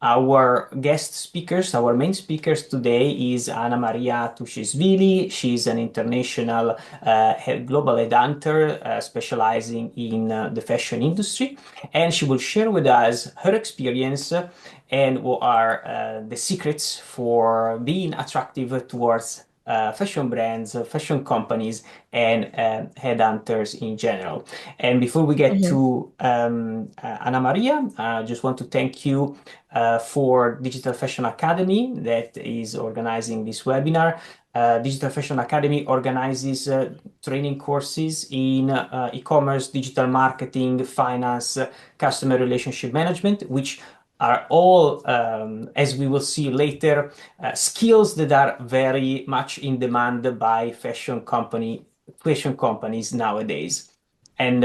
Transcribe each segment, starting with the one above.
Our guest speakers, our main speakers today is Anamaria Tushishvili. She's an international global headhunter specializing in the fashion industry, and she will share with us her experience and what are the secrets for being attractive towards fashion brands, fashion companies, and headhunters in general. And before we get Mhm. to Anna Maria, I just want to thank you for Digital Fashion Academy that is organizing this webinar. Digital Fashion Academy organizes training courses in e-commerce, digital marketing, finance, customer relationship management, which are all, as we will see later, skills that are very much in demand by fashion companies nowadays. And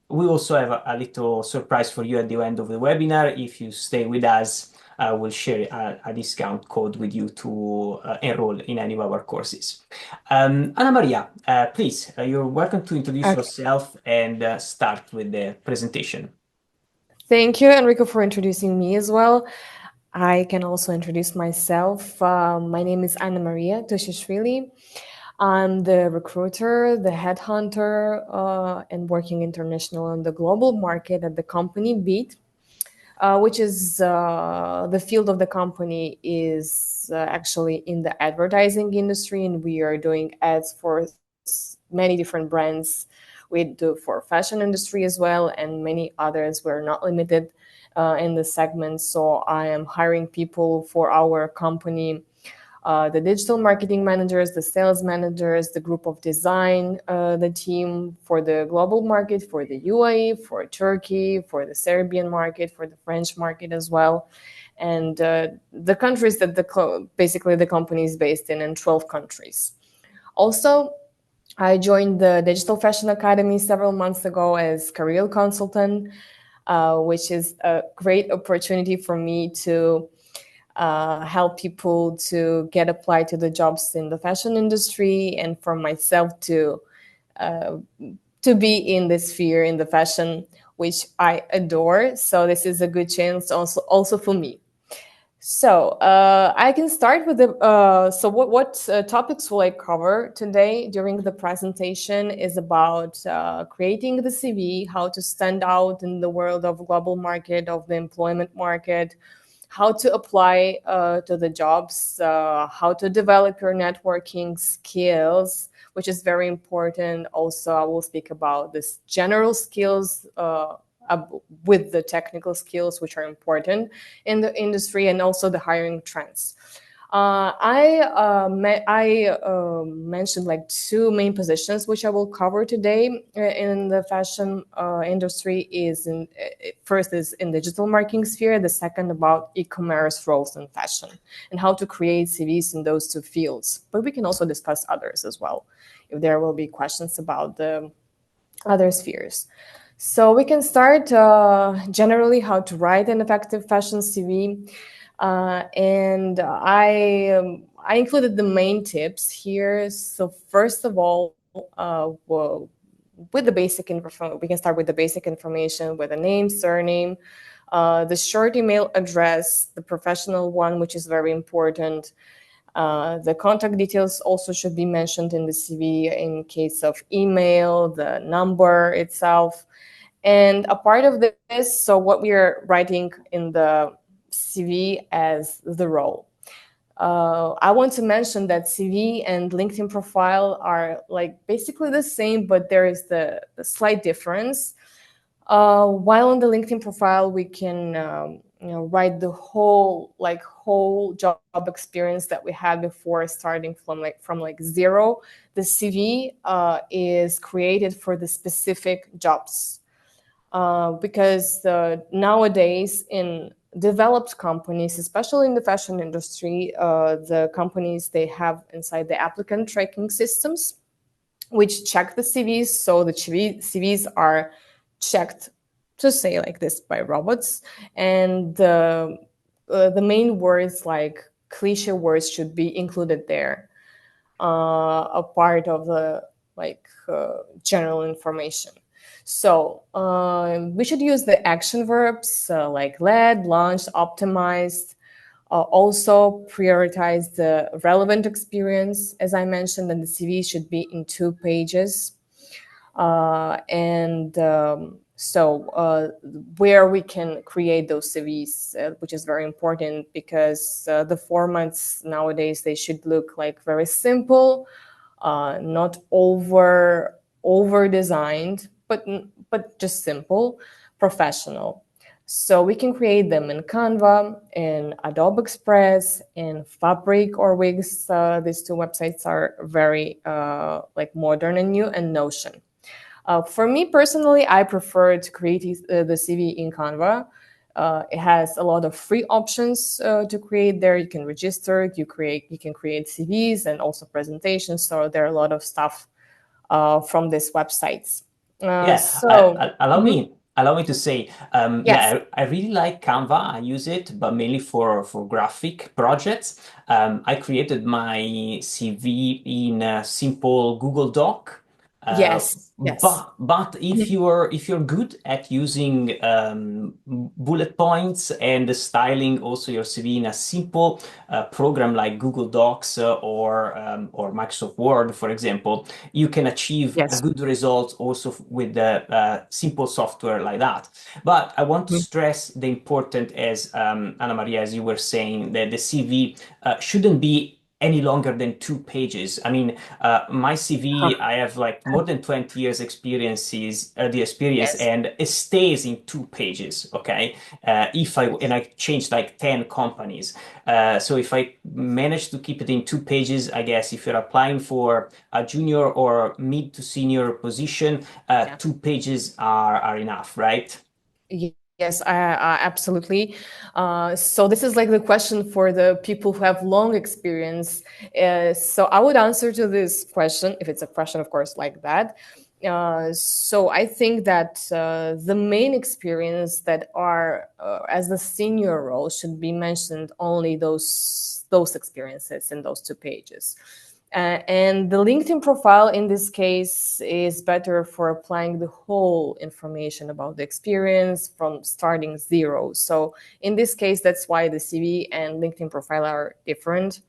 we also have a little surprise for you at the end of the webinar. If you stay with us, we'll share a discount code with you to enroll in any of our courses. Anna Maria, please, you're welcome to introduce Okay. yourself and start with the presentation. Thank you, Enrico, for introducing me as well. I can also introduce myself. My name is Anamaria Tushishvili. I'm the recruiter, the headhunter, and working international on the global market at the company Beat, which is the field of the company is actually in the advertising industry, and we are doing ads for many different brands. We do for fashion industry as well, and many others. We're not limited in the segment. So I am hiring people for our company, the digital marketing managers, the sales managers, the group of design, the team for the global market, for the UAE, for Turkey, for the Serbian market, for the French market as well, and the countries that basically the company is based in 12 countries. Also, I joined the Digital Fashion Academy several months ago as career consultant, which is a great opportunity for me to help people to get applied to the jobs in the fashion industry, and for myself uh, to be in this sphere in the fashion, which I adore. So this is a good chance also for me. So I can start with the. So what topics will I cover today during the presentation is about creating the CV, how to stand out in the world of global market, of the employment market, how to apply to the jobs, how to develop your networking skills, which is very important. Also, I will speak about this general skills with the technical skills, which are important in the industry, and also the hiring trends. I mentioned like two main positions which I will cover today in the fashion industry. Is in first is in digital marketing sphere. The second about e-commerce roles in fashion and how to create CVs in those two fields. But we can also discuss others as well if there will be questions about the other spheres. So we can start generally how to write an effective fashion CV. And I included the main tips here. So first of all, well, with the basic info, we can start with the basic information with a name, surname, the short email address, the professional one, which is very important. The contact details also should be mentioned in the CV in case of email, the number itself. And a part of this, so what we are writing in the CV as the role. I want to mention that CV and LinkedIn profile are like basically the same, but there is the slight difference. While on the LinkedIn profile, we can write the whole job experience that we had before, starting from zero. The CV is created for the specific jobs because nowadays in developed companies, especially in the fashion industry, the companies they have inside the applicant tracking systems, which check the CVs. So the CVs are checked, to say like this, by robots, and the main words like cliche words should be included there, a part of the general information. So we should use the action verbs like led, launched, optimized. Also prioritize the relevant experience, as I mentioned, and the CV should be in 2 pages. And so where we can create those CVs, which is very important because the formats nowadays, they should look like very simple, not over designed, but just simple, professional. So we can create them in Canva, in Adobe Express, in Fabric or Wix. These two websites are very like modern and new, and Notion. For me personally, I prefer to create the CV in Canva. It has a lot of free options to create there. You can register, you can create CVs and also presentations. So there are a lot of stuff from these websites. Allow Mhm. me to say, Yes, I really like Canva. I use it, but mainly for graphic projects. I created my CV in a simple Google Doc. Uh, yes, yes. but Mhm. if you're good at using bullet points and styling also your CV in a simple program like Google Docs or Microsoft Word, for example, you can achieve a Yes. good result also with the simple software like that. But I want to Mhm. stress the important, as Anna Maria, as you were saying, that the CV shouldn't be any longer than 2 pages. I mean, my CV, Huh. I have like more than 20 years the experience, Yes. and it stays in 2 pages. Okay. And I changed like 10 companies. So if I manage to keep it in 2 pages, I guess if you're applying for a junior or mid to senior position, Yeah. 2 pages are enough, right? Yes, absolutely. So this is like the question for the people who have long experience. So I would answer to this question, if it's a question, of course, like that. So I think that the main experience that are as the senior role should be mentioned only those experiences in those 2 pages. And the LinkedIn profile in this case is better for applying the whole information about the experience from starting zero. So in this case, that's why the CV and LinkedIn profile are different.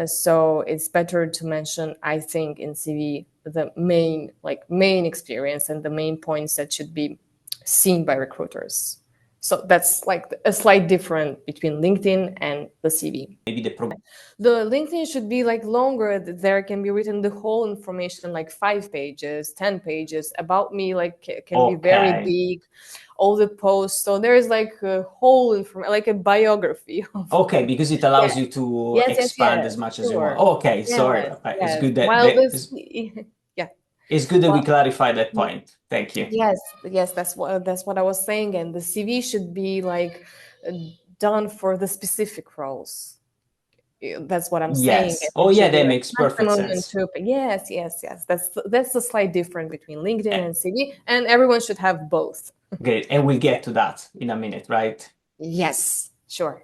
So it's better to mention, I think, in CV the main experience and the main points that should be seen by recruiters. So that's like a slight difference between LinkedIn and the CV. Maybe the The LinkedIn should be like longer. There can be written the whole information, like 5 pages, 10 pages. About me, like can be very Okay. big. All the posts. So there is like a whole information, like a biography of. Okay, because it Yeah. allows you to Yes. Yes. expand Yes. as much as you want. Sure. Okay, sorry. Yes. It's Yes. good While this. Yeah. it's good that we Well. clarify that point. Thank you. Yes. Yes. That's what I was saying. And the CV should be like uh, done for the specific roles. That's what I'm saying. Yes. Oh, It yeah, should be that like makes perfect maximum in sense. two. Yes, yes, yes. That's the slight difference between LinkedIn Eh, and CV, and everyone should have both. Great. And we'll get to that in a minute, right? Yes, sure.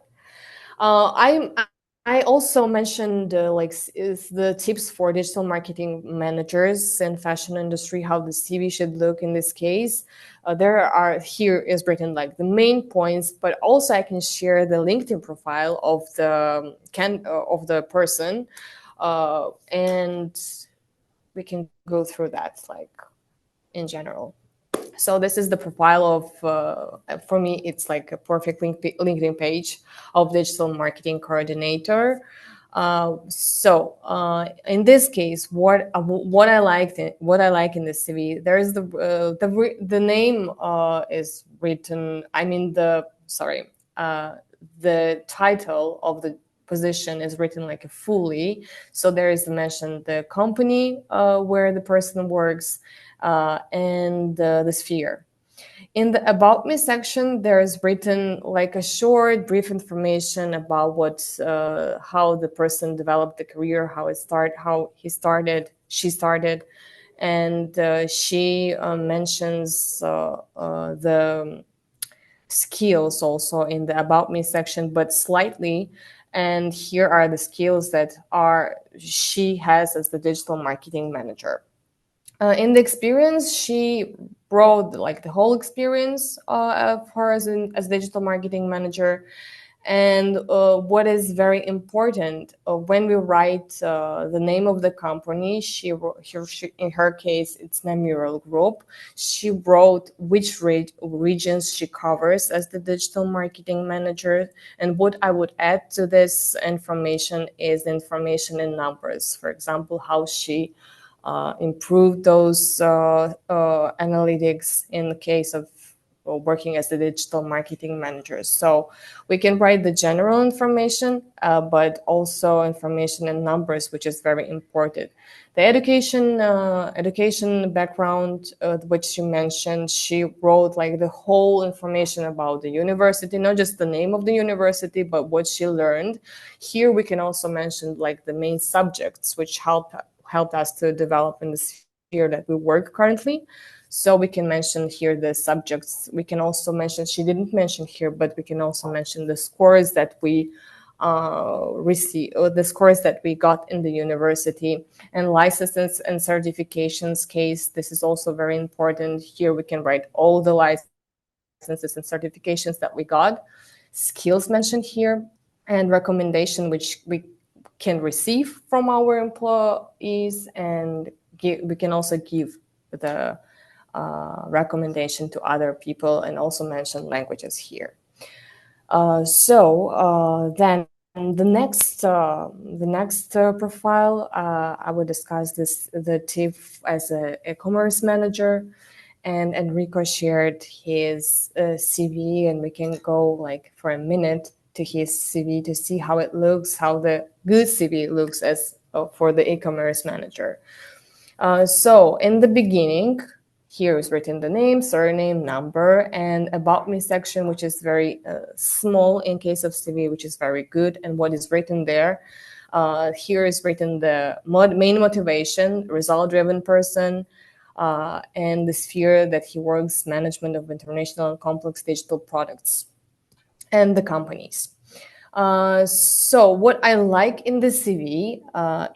I also mentioned is the tips for digital marketing managers in fashion industry, how the CV should look in this case. There are here is written like the main points, but also I can share the LinkedIn profile of the person, and we can go through that like in general. So this is the profile of for me it's like a perfect LinkedIn page of digital marketing coordinator. In this case, what I like in the CV, there is the name is written. I mean the title of the position is written like a fully. So there is mentioned the company where the person works, and the sphere. In the About Me section, there is written like a short, brief information about how the person developed the career, how she started, and she mentions the skills also in the About Me section, but slightly. And here are the skills that are she has as the digital marketing manager. In the experience, she wrote like the whole experience of her as digital marketing manager. And what is very important when we write the name of the company, she in her case, it's Namura Group. She wrote which regions she covers as the digital marketing manager. And what I would add to this information is information in numbers. For example, how she improved those analytics in the case of working as the digital marketing manager. So we can write the general information, but also information in numbers, which is very important. The education background, which you mentioned, she wrote like the whole information about the university, not just the name of the university, but what she learned. Here we can also mention like the main subjects, which helped us to develop in the sphere that we work currently. So we can mention here the subjects. We can also mention, she didn't mention here, but we can also mention the scores that we receive, or the scores that we got in the university, and licenses and certifications case. This is also very important. Here we can write all the licenses and certifications that we got, skills mentioned here, and recommendation which we can receive from our employees, and we can also give the recommendation to other people, and also mention languages here. Then the next profile, I would discuss the TIF as a e-commerce manager, and Enrico shared his CV, and we can go like for a minute to his CV to see how it looks, how the good CV looks as for the e-commerce manager. So in the beginning, here is written the name, surname, number, and about me section, which is very small in case of CV, which is very good. And what is written there, here is written the main motivation, result-driven person, and the sphere that he works, management of international and complex digital products, and the companies. So what I like in the CV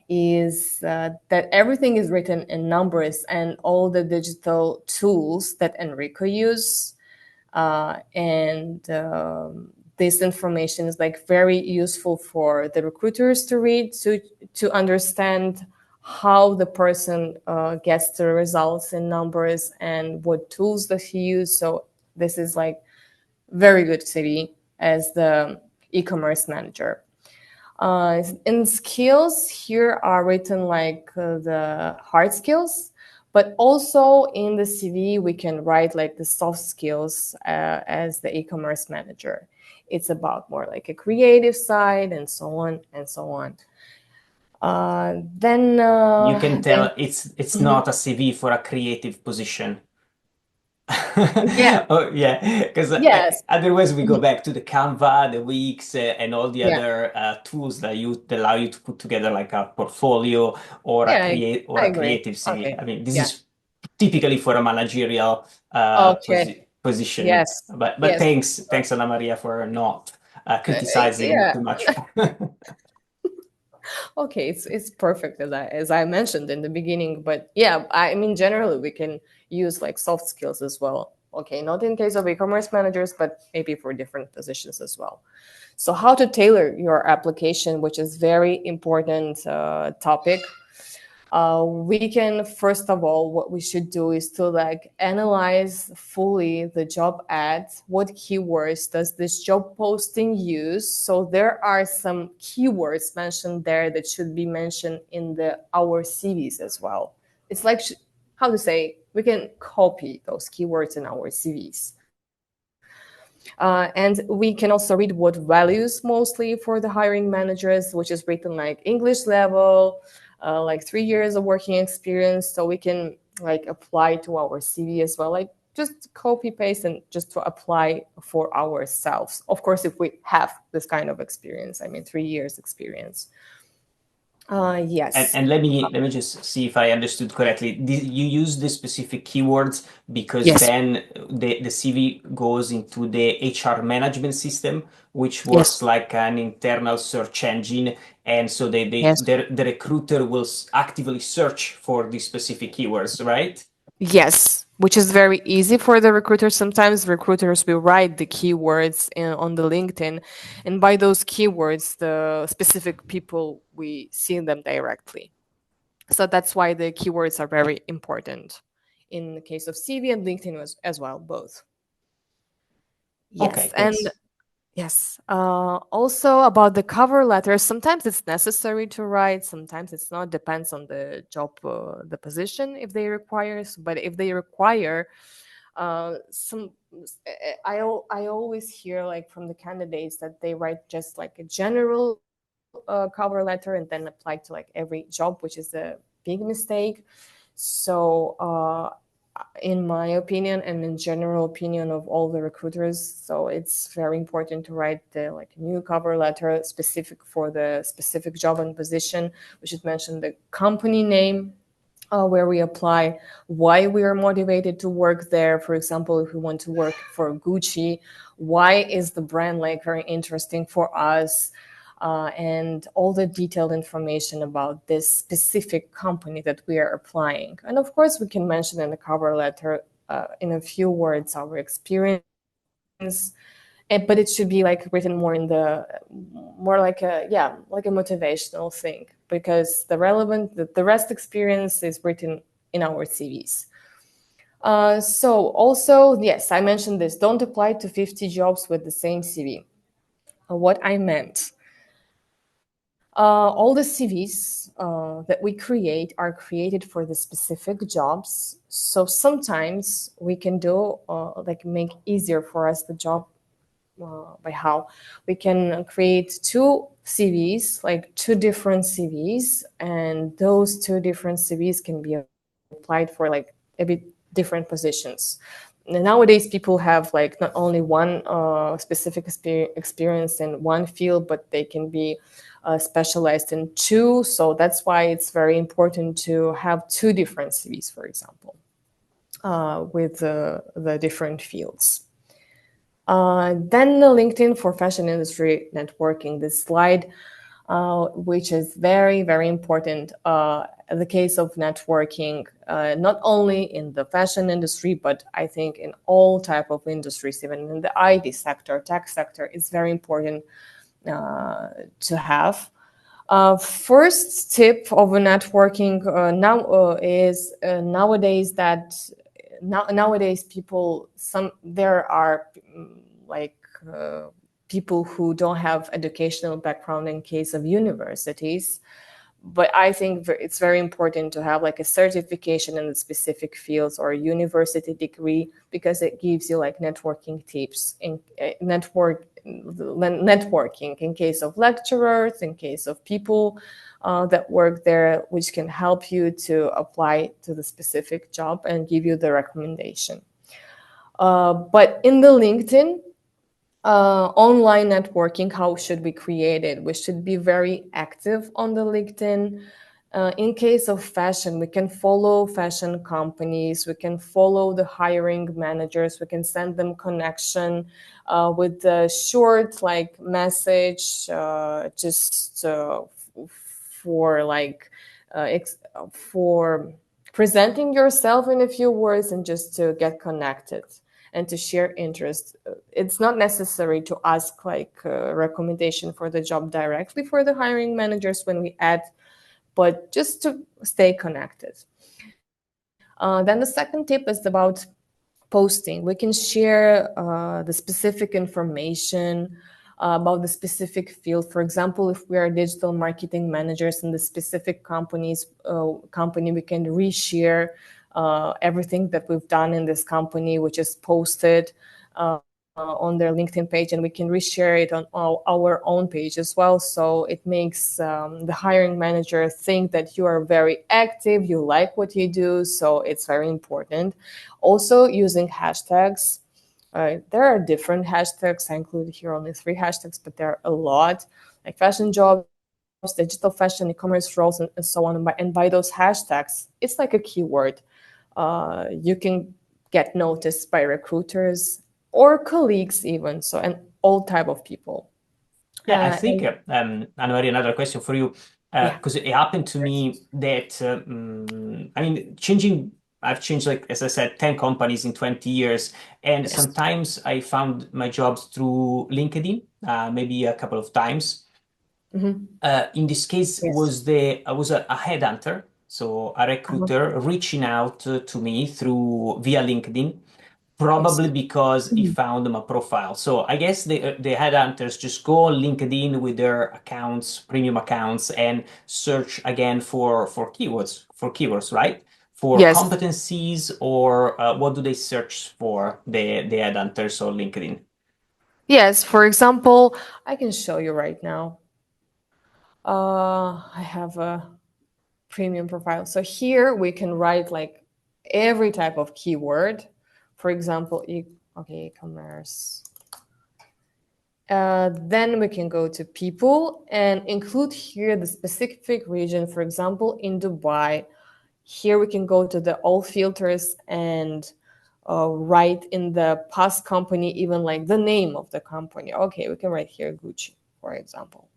is that everything is written in numbers, and all the digital tools that Enrico uses. This information is like very useful for the recruiters to read, to understand how the person gets the results in numbers and what tools does he use. So this is like very good CV as the e-commerce manager. In skills, here are written like the hard skills, but also in the CV we can write like the soft skills as the e-commerce manager. It's about more like a creative side, and so on and so on. You can tell it's not a CV for a creative position. Yeah. Oh, yeah, because Yes. otherwise we go back to the Canva, the Wix, and all the Yeah. other tools that allow you to put together like a portfolio or Yeah, I a agree. creative CV. Okay. I mean, this Yeah. is typically for a managerial Okay. position. Yes. But Yes. thanks Anna Maria for not criticizing Yeah. too much. Okay, it's perfect as I mentioned in the beginning. But yeah, I mean generally we can use like soft skills as well. Okay, not in case of e-commerce managers, but maybe for different positions as well. So how to tailor your application, which is very important topic. We can, first of all, what we should do is to like analyze fully the job ads. What keywords does this job posting use? So there are some keywords mentioned there that should be mentioned in our CVs as well. It's like, how to say, we can copy those keywords in our CVs. And we can also read what values mostly for the hiring managers, which is written like English level, like 3 years of working experience. So we can like apply to our CV as well, like just copy paste and just to apply for ourselves. Of course, if we have this kind of experience, I mean, 3 years experience. Yes. And let me just see if I understood correctly. You use the specific keywords because Yes. then the CV goes into the HR management system, which Yes. works like an internal search engine. And so Yes. the recruiter will actively search for these specific keywords, right? Yes. which is very easy for the recruiters. Sometimes recruiters will write the keywords on the LinkedIn, and by those keywords, the specific people, we see them directly. So that's why the keywords are very important in the case of CV and LinkedIn as well, both. Okay, Yes, and thanks. yes. Also about the cover letter, sometimes it's necessary to write, sometimes it's not. Depends on the job, the position, if they require. But if they require, some I always hear like from the candidates that they write just like a general cover letter and then apply to like every job, which is a big mistake. So in my opinion and in general opinion of all the recruiters, so it's very important to write the like new cover letter specific for the specific job and position. We should mention the company name, where we apply, why we are motivated to work there. For example, if we want to work for Gucci, why is the brand like very interesting for us? And all the detailed information about this specific company that we are applying. And of course, we can mention in the cover letter in a few words our experience, but it should be like written more in the more like a, yeah, like a motivational thing, because the rest experience is written in our CVs. So also, yes, I mentioned this, don't apply to 50 jobs with the same CV. What I meant, all the CVs that we create are created for the specific jobs. So sometimes we can do like make easier for us the job by how we can create two CVs, like two different CVs, and those two different CVs can be applied for like a bit different positions. And nowadays, people have like not only one specific experience in one field, but they can be specialized in two. So that's why it's very important to have two different CVs, for example, with the different fields. Then the LinkedIn for fashion industry networking, this slide, which is very, very important. The case of networking, not only in the fashion industry, but I think in all type of industries, even in the IT sector, tech sector, it's very important to have. First tip of a networking now is nowadays that nowadays people, some there are like people who don't have educational background in case of universities, but I think it's very important to have like a certification in the specific fields or a university degree, because it gives you like networking tips in networking in case of lecturers, in case of people that work there, which can help you to apply to the specific job and give you the recommendation. But in the LinkedIn, online networking, how should we create it? We should be very active on the LinkedIn. In case of fashion, we can follow fashion companies, we can follow the hiring managers, we can send them connection with a short like message, just for like for presenting yourself in a few words and just to get connected and to share interest. It's not necessary to ask like a recommendation for the job directly for the hiring managers when we add, but just to stay connected. Then the second tip is about posting. We can share the specific information about the specific field. For example, if we are digital marketing managers in the specific company, we can reshare everything that we've done in this company, which is posted on their LinkedIn page, and we can reshare it on our own page as well. So it makes the hiring manager think that you are very active, you like what you do. So it's very important. Also, using hashtags. There are different hashtags. I included here only 3 hashtags, but there are a lot, like fashion jobs, digital fashion, e-commerce roles, and so on. And by those hashtags, it's like a keyword. You can get noticed by recruiters or colleagues even, so, and all type of people. Yeah, I think, And Anna-Maria, another question for you, yeah. because it happened to me that, I mean, changing I've changed, like, as I said, 10 companies in 20 years. And Yes. sometimes I found my jobs through LinkedIn, maybe a couple of times. Hmm. In this case, Yes. I was a headhunter, so a Uh-huh. recruiter reaching out to me through via LinkedIn, Yes. probably because he Mhm. found my profile. So I guess the headhunters just go on LinkedIn with their accounts, premium accounts, and search again for keywords, right? For Yes. competencies, or what do they search for, the headhunters on LinkedIn? Yes. For example, I can show you right now. I have a premium profile. So here we can write like every type of keyword. For example, e-commerce. Then we can go to people and include here the specific region. For example, in Dubai, here we can go to the all filters and write in the past company, even like the name of the company. Okay, we can write here Gucci, for example.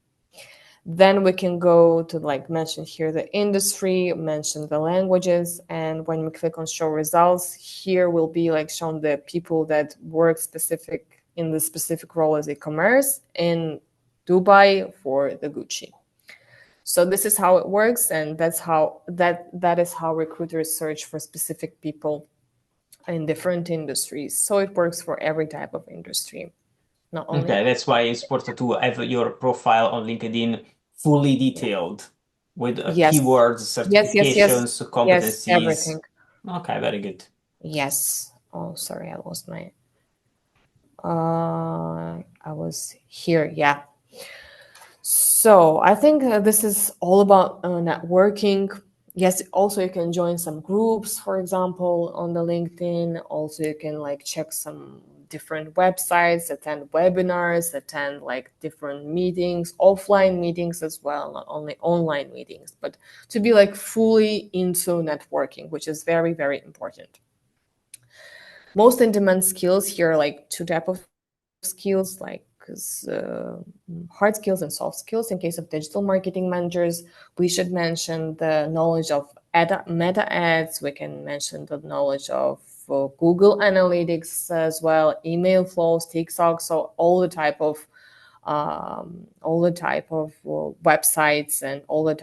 Then we can go to like mention here the industry, mention the languages, and when we click on show results, here will be like shown the people that work specific in the specific role as e-commerce in Dubai for the Gucci. So this is how it works, and that is how recruiters search for specific people in different industries. So it works for every type of industry, not only. Okay, that's why it's important to have your profile on LinkedIn fully detailed with Yes, keywords, yes, yes, yes, certifications, yes, competencies. everything. Okay, very good. Yes. Oh, sorry, I lost my. I was here. Yeah. So I think this is all about networking. Yes. Also, you can join some groups, for example, on the LinkedIn. Also, you can like check some different websites, attend webinars, attend like different meetings, offline meetings as well, not only online meetings, but to be like fully into networking, which is very, very important. Most in-demand skills here are like two type of skills, like hard skills and soft skills. In case of digital marketing managers, we should mention the knowledge of meta ads. We can mention the knowledge of Google Analytics as well, email flows, TikTok. So all the type of websites and all the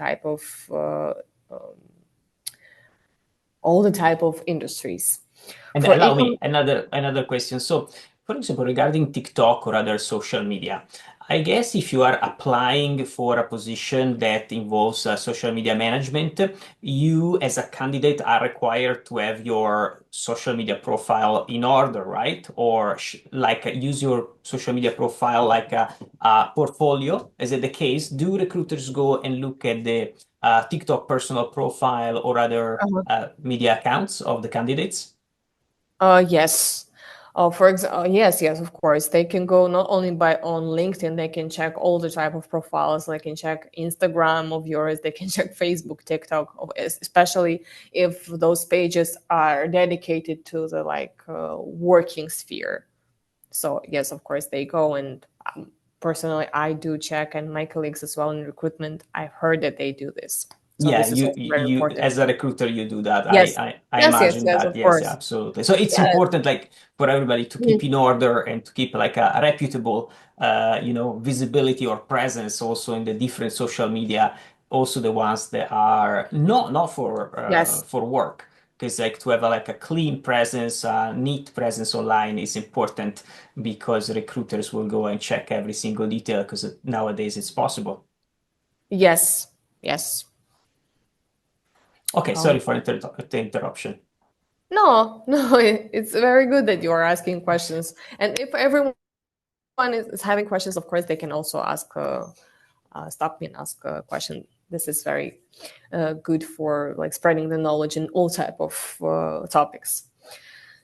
type of industries. And For allow e-com, me another question. So, for example, regarding TikTok or other social media, I guess if you are applying for a position that involves social media management, you as a candidate are required to have your social media profile in order, right? Or like use your social media profile like a portfolio. Is it the case? Do recruiters go and look at the TikTok personal profile or other media accounts of the candidates? Yes. For example, yes, yes, of course. They can go not only by on LinkedIn, they can check all the type of profiles. They can check Instagram of yours. They can check Facebook, TikTok, especially if those pages are dedicated to the like working sphere. So yes, of course, they go and personally, I do check, and my colleagues as well in recruitment. I've heard that they do this. So Yeah, this is also very you important. as a recruiter you do that. Yes, I yes, yes, imagine yes, that. of Yes, yeah, course. absolutely. So it's Yes. important, like, for everybody to keep in order and to keep like a reputable, visibility or presence also in the different social media, also the ones that are not Yes. for work. Because like to have like a clean presence, neat presence online is important because recruiters will go and check every single detail because nowadays it's possible. Yes. Yes. Okay, Um, sorry for the interruption. no, no, it's very good that you are asking questions. And if everyone is having questions, of course, they can also stop me and ask a question. This is very good for like spreading the knowledge in all type of topics.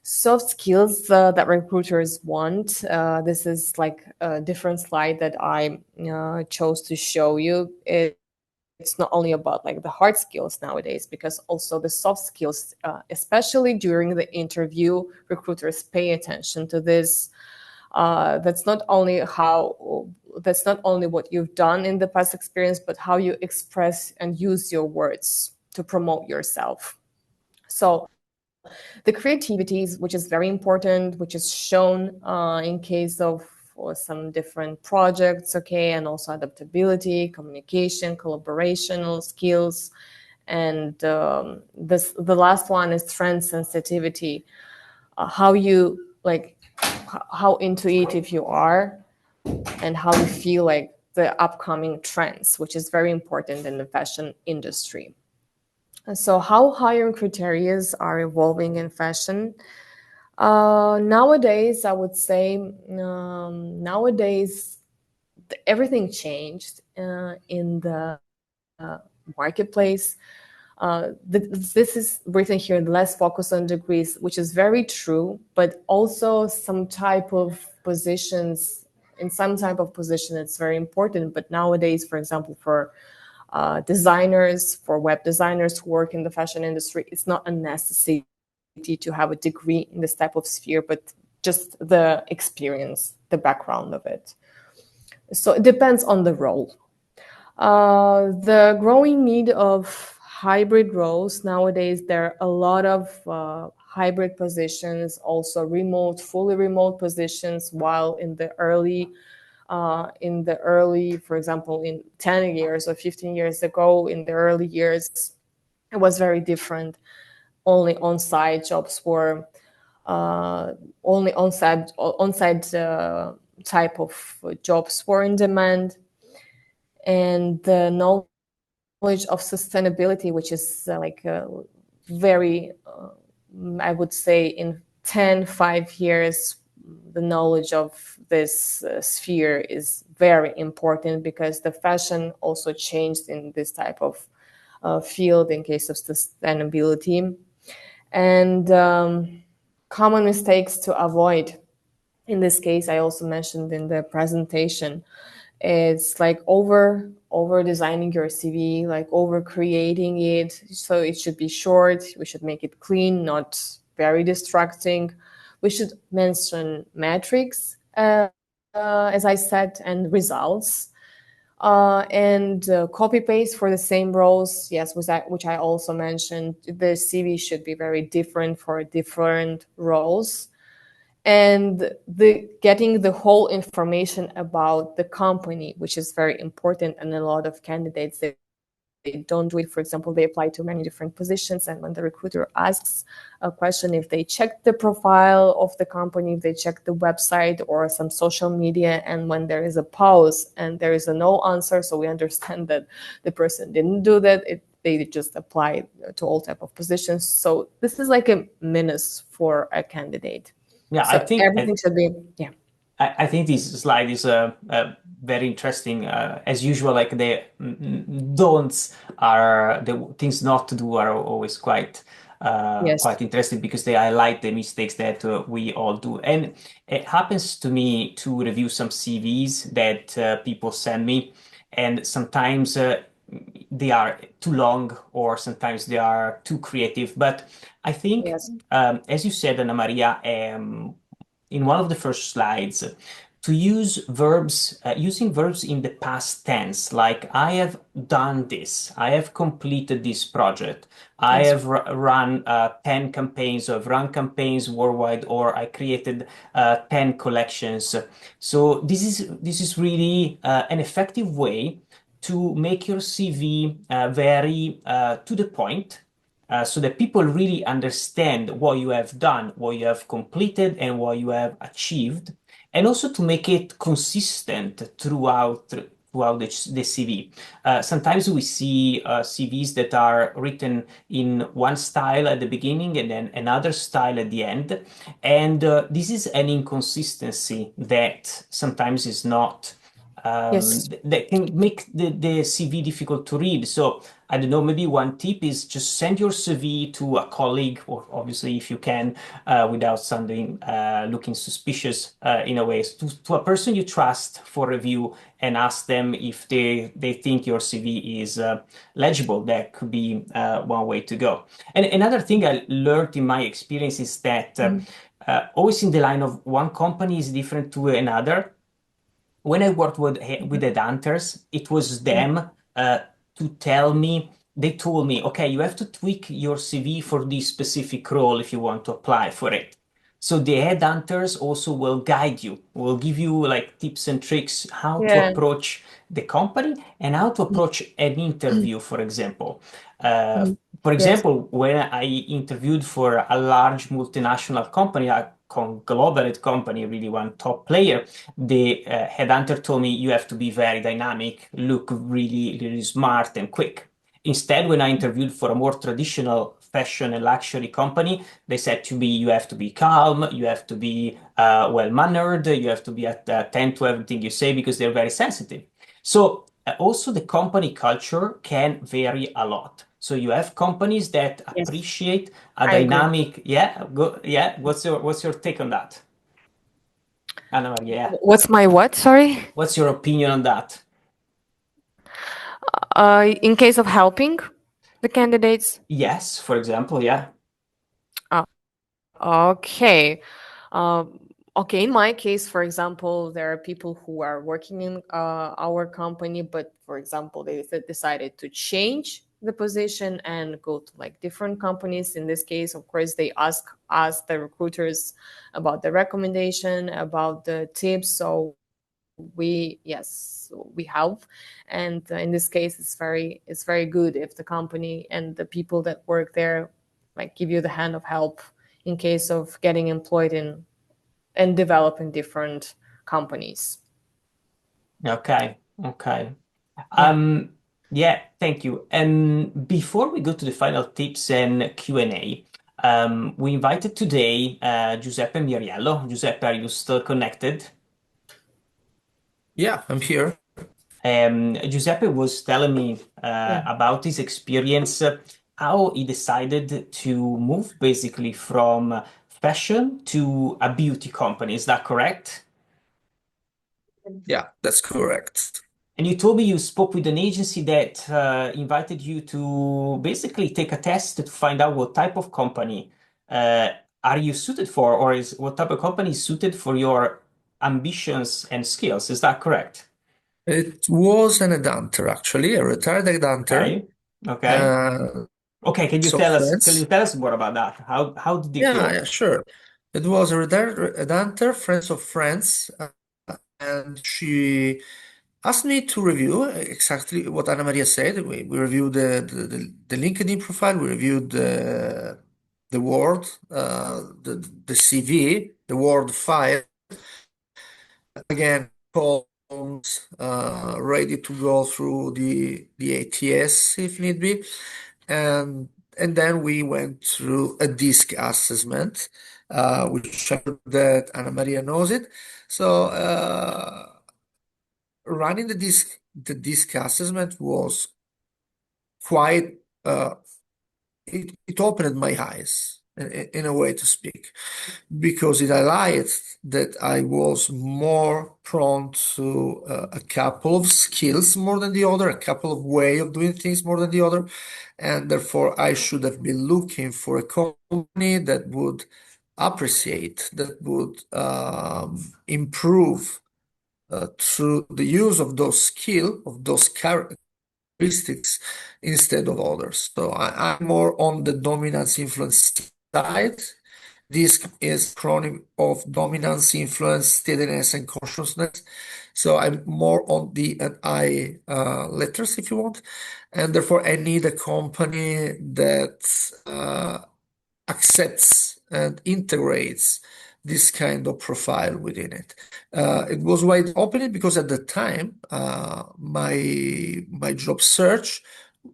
Soft skills that recruiters want. This is like a different slide that I chose to show you. It's not only about like the hard skills nowadays, because also the soft skills, especially during the interview, recruiters pay attention to this. That's not only what you've done in the past experience, but how you express and use your words to promote yourself. So the creativities, which is very important, which is shown in case of or some different projects, okay, and also adaptability, communication, collaborational skills, and the last one is trend sensitivity, how you like, how intuitive you are, and how you feel like the upcoming trends, which is very important in the fashion industry. So, how hiring criteria are evolving in fashion? Nowadays, I would say, nowadays everything changed in the marketplace. This is written here, less focus on degrees, which is very true, but also some type of positions, in some type of position, it's very important. But nowadays, for example, for designers, for web designers who work in the fashion industry, it's not a necessity to have a degree in this type of sphere, but just the experience, the background of it. So it depends on the role. The growing need of hybrid roles nowadays, there are a lot of hybrid positions, also remote, fully remote positions, while in the early, for example, in 10 years or 15 years ago, in the early years, it was very different. Only on-site jobs were only on-site type of jobs were in demand, and the knowledge of sustainability, which is very, I would say, in 5 years, the knowledge of this sphere is very important, because the fashion also changed in this type of field in case of sustainability. And common mistakes to avoid. In this case, I also mentioned in the presentation, it's like over designing your CV, like over creating it. So it should be short. We should make it clean, not very distracting. We should mention metrics, as I said, and results. And copy paste for the same roles, yes, which I also mentioned. The CV should be very different for different roles, and the getting the whole information about the company, which is very important. And a lot of candidates, they don't do it. For example, they apply to many different positions, and when the recruiter asks a question, if they check the profile of the company, if they check the website or some social media, and when there is a pause and there is a no answer, so we understand that the person didn't do that. They just apply to all type of positions. So this is like a menace for a candidate. Yeah, So everything should be, yeah. I think this slide is very interesting. As usual, like the don'ts are the things not to do are always Yes. quite interesting, because they highlight the mistakes that we all do. And it happens to me to review some CVs that people send me, and sometimes they are too long, or sometimes they are too creative. But I think, Yes. as you said, Anna Maria, in one of the first slides, to use verbs, using verbs in the past tense, like I have done this, I have completed this project, I Yes. have run 10 campaigns, or I've run campaigns worldwide, or I created 10 collections. So this is really an effective way to make your CV very to the point, so that people really understand what you have done, what you have completed, and what you have achieved, and also to make it consistent throughout the CV. Sometimes we see CVs that are written in one style at the beginning and then another style at the end, and this is an inconsistency that sometimes is not. Yes. That can make the CV difficult to read. So I don't know, maybe one tip is just send your CV to a colleague, or obviously if you can, without sounding looking suspicious in a way, to a person you trust for review, and ask them if they think your CV is legible. That could be one way to go. And another thing I learned in my experience is that Mhm. always in the line of one company is different to another. When I worked with Mhm. Headhunters, it was Mhm. them to tell me they told me, okay, you have to tweak your CV for this specific role if you want to apply for it. So the headhunters also will guide you, will give you like tips and tricks how to Yeah. approach the company and how to approach an interview, for example. Uh, Mhm. for Yes. example, when I interviewed for a large multinational company, a conglomerate company, really one top player, the headhunter told me you have to be very dynamic, look really, really smart and quick. Instead, when I interviewed for a more traditional fashion and luxury company, they said to me, you have to be calm, you have to be well-mannered, you have to be attentive to everything you say because they're very sensitive. So also the company culture can vary a lot. So you have companies that Yes. appreciate a I agree. dynamic, yeah. What's your take on that, Anna Maria? Yeah. What's my what? Sorry. What's your opinion on that? In case of helping the candidates. Yes, for example, yeah. Uh, okay. Um, okay. In my case, for example, there are people who are working in our company, but for example, they decided to change the position and go to like different companies. In this case, of course, they ask us, the recruiters, about the recommendation, about the tips. So we help, and in this case it's very good if the company and the people that work there like give you the hand of help in case of getting employed in and developing different companies. Okay, okay. Yeah. Yeah, thank you. And before we go to the final tips and Q&A, we invited today Giuseppe Miriello. Giuseppe, are you still connected? Yeah, I'm here. Giuseppe was telling me Yeah. about his experience, how he decided to move basically from fashion to a beauty company. Is that correct? Yeah, that's correct. And you told me you spoke with an agency that invited you to basically take a test to find out what type of company uh, are you suited for, or is what type of company is suited for your ambitions and skills. Is that correct? It was an headhunter, actually, a retired headhunter. Okay. Okay. Uh, Okay. Can you so tell us? Can you friends. tell us more about that? How did it Yeah, go? yeah, sure. It was a retired headhunter, friends of friends, and she asked me to review exactly what Anna Maria said. We reviewed the LinkedIn profile, we reviewed the Word, the CV, the Word file. Again, columns ready to go through the ATS if need be, and then we went through a DISC assessment, which I'm sure that Anna Maria knows it. So running the DISC assessment was quite it opened my eyes in a way to speak, because it highlighted that I was more prone to a couple of skills more than the other, a couple of way of doing things more than the other, and therefore I should have been looking for a company that would appreciate, that would improve through the use of those skill, of those characteristics instead of others. So I'm more on the dominance influence side. This is acronym of dominance, influence, steadiness, and consciousness. So I'm more on the I letters, if you want, and therefore I need a company that accepts and integrates this kind of profile within it. It was wide open because at the time my job search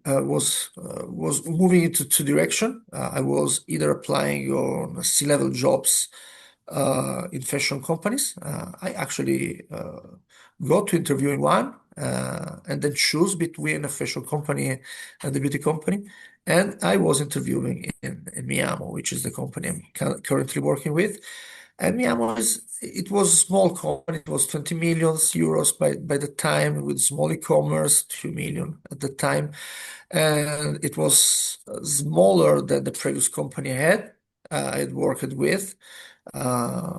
was moving into two direction. I was either applying on C-level jobs in fashion companies. I actually got to interview in one and then choose between a fashion company and the beauty company. And I was interviewing in Miamo, which is the company I'm currently working with. And Miamo it was a small company. It was 20 million euros by the time, with small e-commerce, 2 million at the time. And it was smaller than the previous company I had worked with,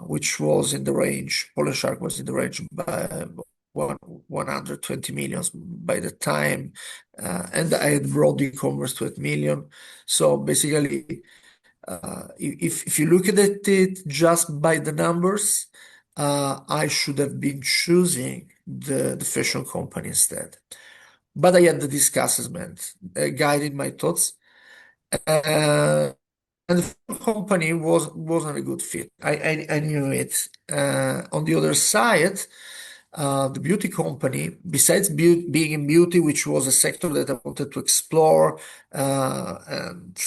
which was in the range, Poland Shark was in the range by 120 millions by the time, and I had brought e-commerce to 8 million. So basically, if you look at it just by the numbers, I should have been choosing the fashion company instead. But I had the discussment guiding my thoughts, and the company wasn't a good fit. I knew it. On the other side, the beauty company, besides being in beauty, which was a sector that I wanted to explore, and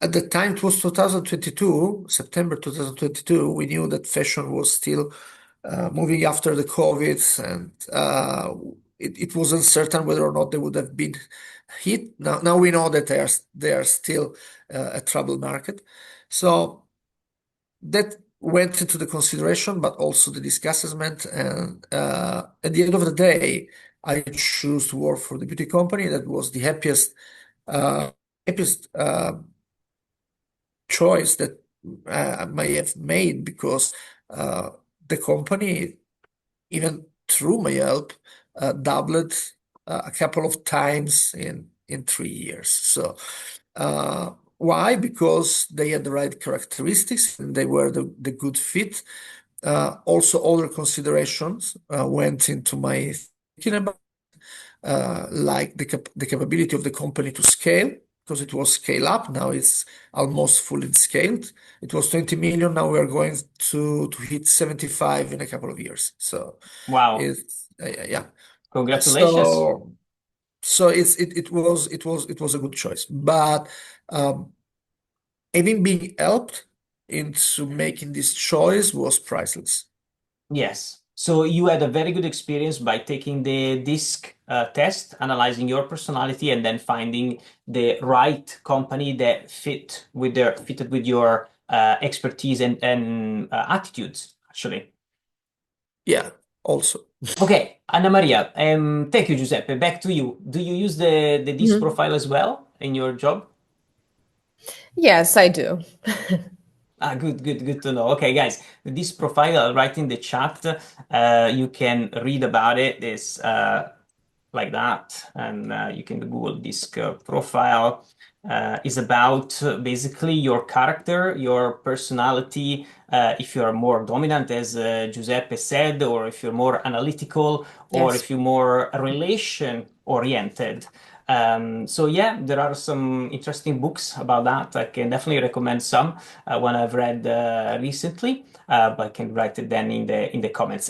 at the time it was 2022, September 2022, we knew that fashion was still moving after the COVID, and it was uncertain whether or not they would have been hit. Now we know that they are still a troubled market. So that went into the consideration, but also the discussment. And at the end of the day, I chose to work for the beauty company. That was the happiest choice that I may have made, because the company, even through my help, doubled a couple of times in 3 years. So why? Because they had the right characteristics and they were the good fit. Also, other considerations went into my thinking about, like the capability of the company to scale, because it was scale up. Now it's almost fully scaled. It was 20 million. Now we are going to hit 75 in a couple of years. So Wow. it's yeah. Congratulations. So it was a good choice. But having been helped into making this choice was priceless. Yes. So you had a very good experience by taking the DISC test, analyzing your personality, and then finding the right company that fitted with your expertise and attitudes, actually. Yeah, also. Okay, Anna Maria, thank you, Giuseppe. Back to you. Do you use the DISC profile as well in your job? Yes, I do. Good to know. Okay, guys, this profile I'll write in the chat. You can read about it. It's like that, and you can Google DISC profile. Is about basically your character, your personality. If you're more dominant, as Giuseppe said, or if you're more analytical, or Yes. if you're more relation oriented. So yeah, there are some interesting books about that. I can definitely recommend some one I've read recently, but I can write it then in the comments.